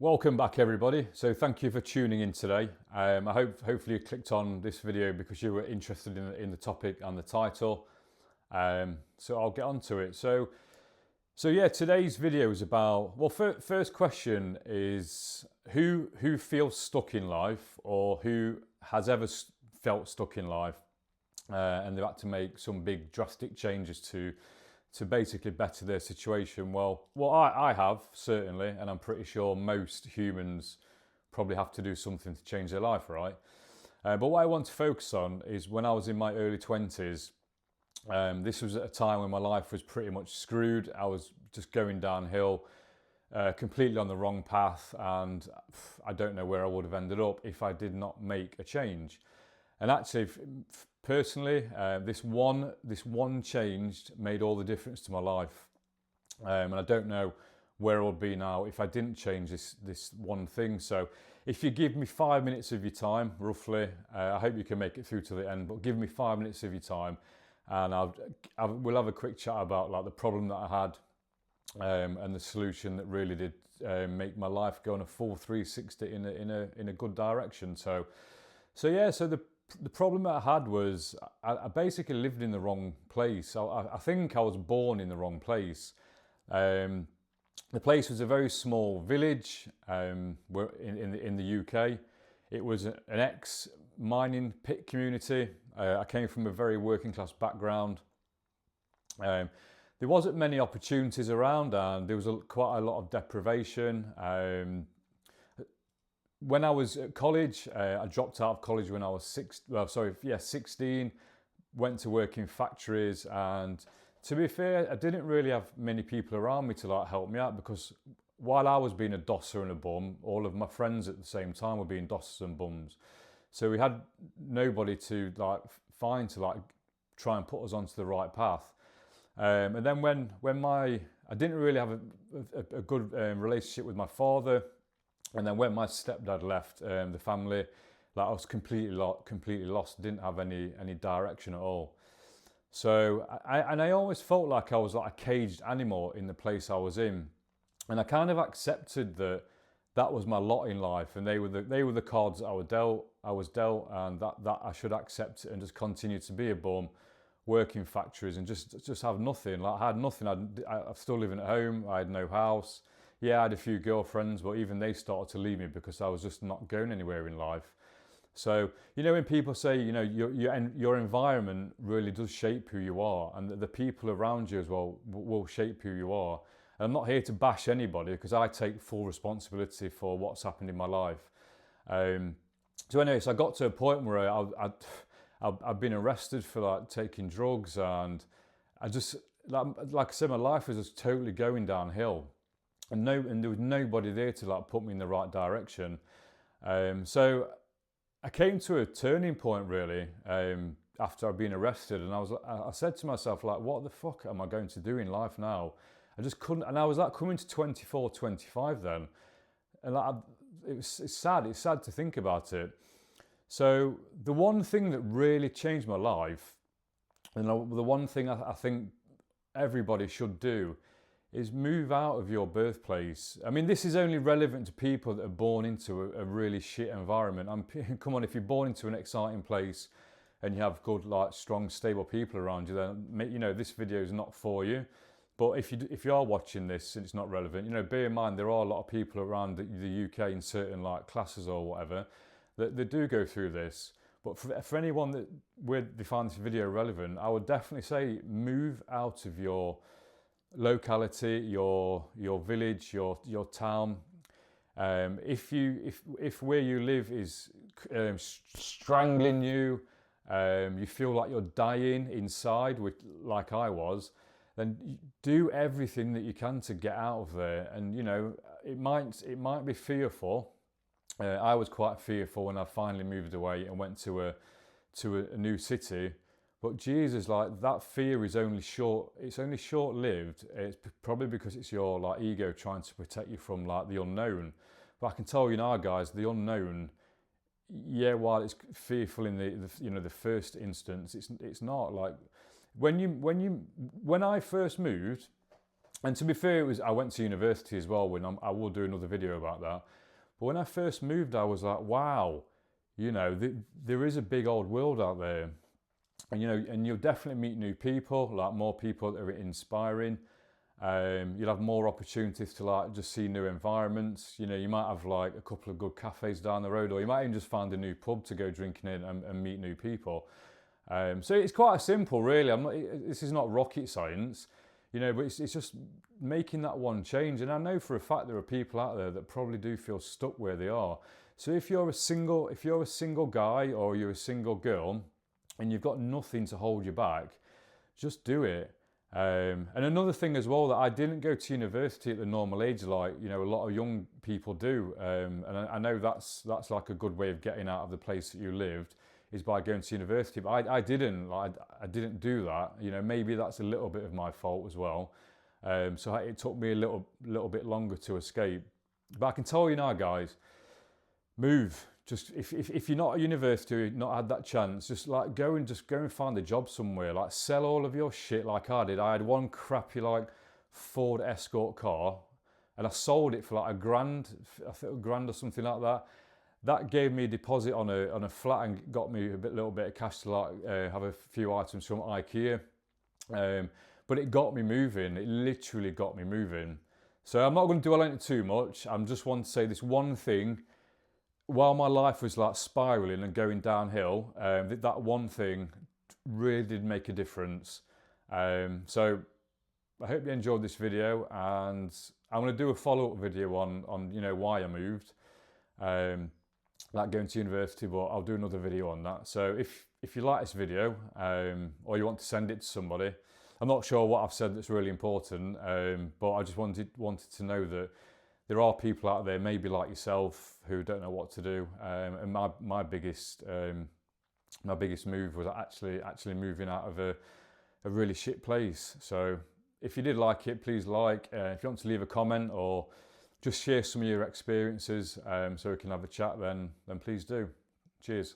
Welcome back, everybody. So thank you for tuning in today. Hopefully you clicked on this video because you were interested in the topic and the title. So I'll get on to it. So yeah, today's video is about, well, first question is who feels stuck in life, or who has ever felt stuck in life, and they've had to make some big drastic changes to basically better their situation. Well, I have, certainly, and I'm pretty sure most humans probably have to do something to change their life, right? But what I want to focus on is when I was in my early 20s. This was at a time when my life was pretty much screwed. I was just going downhill, completely on the wrong path, and I don't know where I would have ended up if I did not make a change. And actually, personally, this one change made all the difference to my life. And I don't know where I would be now if I didn't change this one thing. So if you give me 5 minutes of your time, roughly, I hope you can make it through to the end, but give me 5 minutes of your time, and we'll have a quick chat about like the problem that I had, and the solution that really did make my life go on a full 360 in a good direction. So yeah, so the problem that I had was I basically lived in the wrong place. I think I was born in the wrong place. The place was a very small village, in the UK. It was an ex-mining pit community. I came from a very working class background. There wasn't many opportunities around, and there was quite a lot of deprivation. When I was at college, I dropped out of college when I was 16, went to work in factories, and to be fair, I didn't really have many people around me to like help me out, because while I was being a dosser and a bum, all of my friends at the same time were being dossers and bums. So we had nobody to like find to like try and put us onto the right path. And then when I didn't really have a good relationship with my father. And then when my stepdad left the family, like I was completely lost, didn't have any direction at all. So I always felt like I was like a caged animal in the place I was in, and I kind of accepted that was my lot in life, and they were the cards that I was dealt, and that I should accept it and just continue to be a bum, work in factories, and just have nothing. Like I had nothing. I'm still living at home. I had no house. Yeah, I had a few girlfriends, but even they started to leave me because I was just not going anywhere in life. So, you know, when people say, you know, your environment really does shape who you are, and the people around you as well will shape who you are. And I'm not here to bash anybody, because I take full responsibility for what's happened in my life. So anyway, so I got to a point where I've been arrested for like taking drugs, and I just, like I said, my life was just totally going downhill. And there was nobody there to like put me in the right direction. So I came to a turning point really, after I'd been arrested, and I said to myself, like, what the fuck am I going to do in life now? I just couldn't, and I was like coming to 24, 25 then, and like, it's sad to think about it. So the one thing that really changed my life, and the one thing I think everybody should do, is move out of your birthplace. I mean, this is only relevant to people that are born into a really shit environment. Come on, if you're born into an exciting place and you have good, like, strong, stable people around you, then, you know, this video is not for you. But if you are watching this and it's not relevant, you know, bear in mind there are a lot of people around the UK in certain like classes or whatever that do go through this. But for anyone that would find this video relevant, I would definitely say move out of your locality, your village, your town. If where you live is strangling you, you feel like you're dying inside, like I was, then do everything that you can to get out of there. And you know, it might be fearful. I was quite fearful when I finally moved away and went to a new city. But Jesus, like, that fear is only short-lived. It's probably because it's your like ego trying to protect you from like the unknown. But I can tell you now, guys, the unknown, yeah, while it's fearful in the first instance, it's not. Like when I first moved, And to be fair, I went to university as well. I will do another video about that. But when I first moved, I was like, wow, there is a big old world out there. And, and you'll definitely meet new people, like more people that are inspiring. You'll have more opportunities to like just see new environments. You might have like a couple of good cafes down the road, or you might even just find a new pub to go drinking in and meet new people. So it's quite simple, really. This is not rocket science, but it's just making that one change. And I know for a fact there are people out there that probably do feel stuck where they are. So if you're a single guy or you're a single girl and you've got nothing to hold you back, just do it. And another thing as well, that I didn't go to university at the normal age like a lot of young people do. And I know that's like a good way of getting out of the place that you lived, is by going to university. But I didn't do that. Maybe that's a little bit of my fault as well. So it took me a little bit longer to escape. But I can tell you now, guys, move. Just if you're not at university, not had that chance, just go and find a job somewhere. Like, sell all of your shit like I did. I had one crappy like Ford Escort car, and I sold it for like £1,000, I think £1,000 or something like that. That gave me a deposit on a flat and got me a little bit of cash to have a few items from IKEA. But it got me moving. It literally got me moving. So I'm not going to dwell on it too much. I just want to say this one thing. While my life was like spiraling and going downhill, that one thing really did make a difference. So I hope you enjoyed this video, and I'm going to do a follow-up video on why I moved, like going to university, but I'll do another video on that. So if you like this video, or you want to send it to somebody, I'm not sure what I've said that's really important, but I just wanted to know that there are people out there, maybe like yourself, who don't know what to do. And my biggest move was actually moving out of a really shit place. So if you did like it, please like. If you want to leave a comment or just share some of your experiences, so we can have a chat, then please do. Cheers.